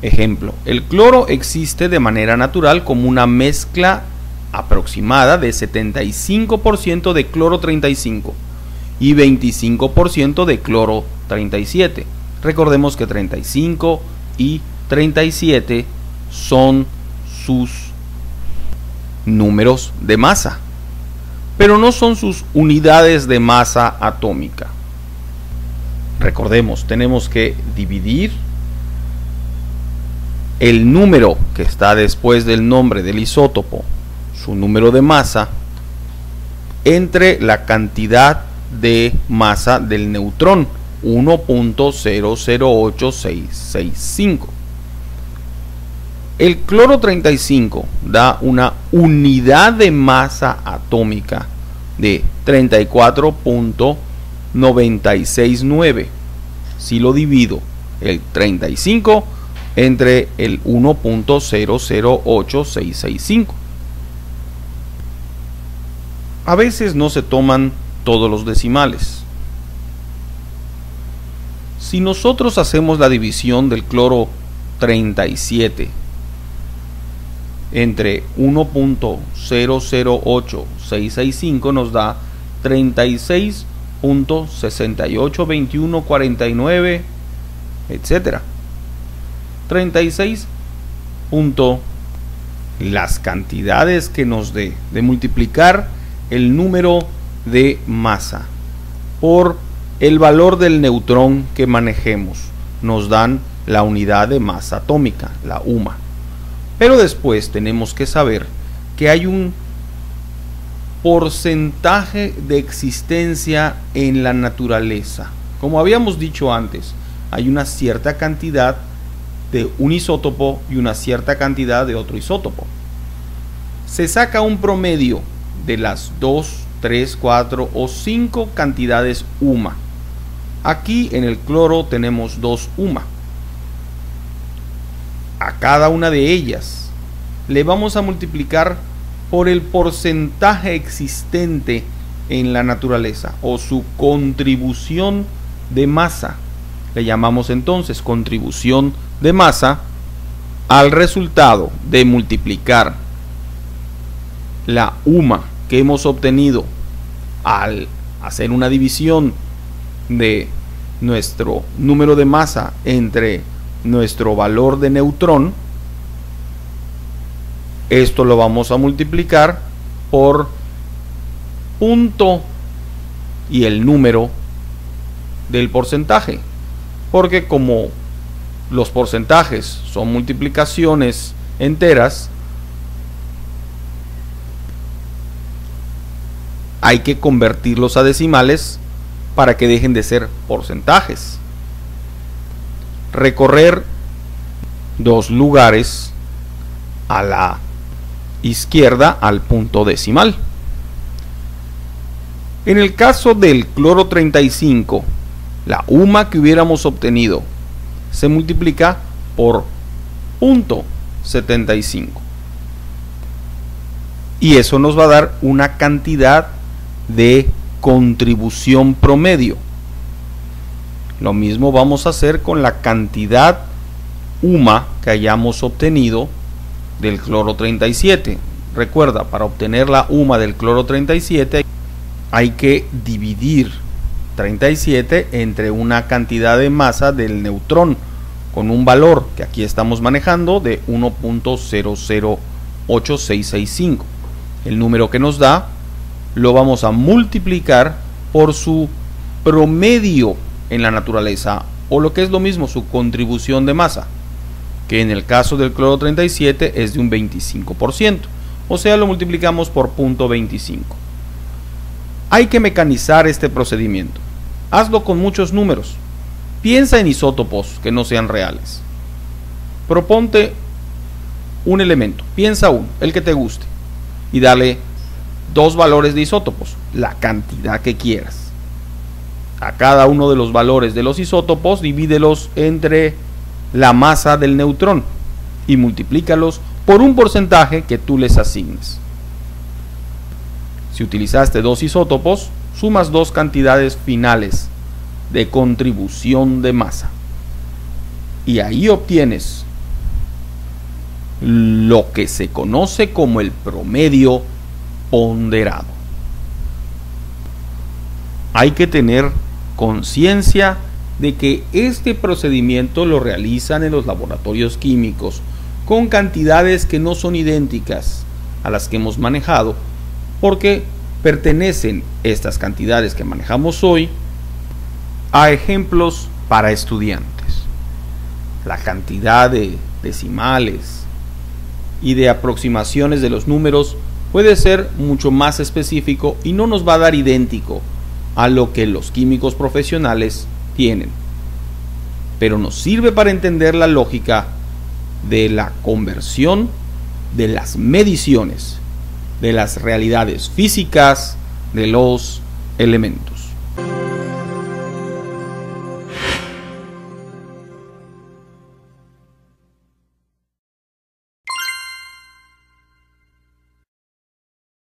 Ejemplo, el cloro existe de manera natural como una mezcla aproximada de 75% de cloro 35 y 25% de cloro 37. Recordemos que 35 y 37 son sus números de masa, pero no son sus unidades de masa atómica. Recordemos, tenemos que dividir el número que está después del nombre del isótopo, su número de masa, entre la cantidad de masa del neutrón, 1.008665. El cloro 35 da una unidad de masa atómica de 34.969. Si lo divido el 35 entre el 1.008665. A veces no se toman todos los decimales. Si nosotros hacemos la división del cloro 37 entre 1.008665 nos da 36.682149, etcétera. 36. Las cantidades que nos dé de multiplicar el número de masa por el valor del neutrón que manejemos nos dan la unidad de masa atómica, la UMA. Pero después tenemos que saber que hay un porcentaje de existencia en la naturaleza. Como habíamos dicho antes, hay una cierta cantidad de un isótopo y una cierta cantidad de otro isótopo. Se saca un promedio de las 2, 3, 4 o 5 cantidades UMA. Aquí en el cloro tenemos 2 UMA. A cada una de ellas le vamos a multiplicar por el porcentaje existente en la naturaleza o su contribución de masa. Le llamamos entonces contribución de masa al resultado de multiplicar la UMA que hemos obtenido al hacer una división de nuestro número de masa entre nuestro valor de neutrón. Esto lo vamos a multiplicar por punto y el número del porcentaje, porque como los porcentajes son multiplicaciones enteras, hay que convertirlos a decimales para que dejen de ser porcentajes. Recorrer 2 lugares a la izquierda al punto decimal. En el caso del cloro 35, la UMA que hubiéramos obtenido se multiplica por 0.75 y eso nos va a dar una cantidad de contribución promedio. Lo mismo vamos a hacer con la cantidad UMA que hayamos obtenido del cloro 37. Recuerda, para obtener la UMA del cloro 37 hay que dividir 37 entre una cantidad de masa del neutrón con un valor que aquí estamos manejando de 1.008665. El número que nos da lo vamos a multiplicar por su promedio en la naturaleza, o lo que es lo mismo, su contribución de masa, que en el caso del cloro 37 es de un 25%, o sea, lo multiplicamos por 0.25. Hay que mecanizar este procedimiento. Hazlo con muchos números. Piensa en isótopos que no sean reales. Proponte un elemento, piensa uno, el que te guste, y dale 2 valores de isótopos, la cantidad que quieras. A cada uno de los valores de los isótopos divídelos entre la masa del neutrón y multiplícalos por un porcentaje que tú les asignes. Si utilizaste 2 isótopos, sumas 2 cantidades finales de contribución de masa y ahí obtienes lo que se conoce como el promedio ponderado. Hay que tener conciencia de que este procedimiento lo realizan en los laboratorios químicos con cantidades que no son idénticas a las que hemos manejado, porque pertenecen estas cantidades que manejamos hoy a ejemplos para estudiantes. La cantidad de decimales y de aproximaciones de los números puede ser mucho más específico y no nos va a dar idéntico a lo que los químicos profesionales tienen, pero nos sirve para entender la lógica de la conversión de las mediciones, de las realidades físicas de los elementos.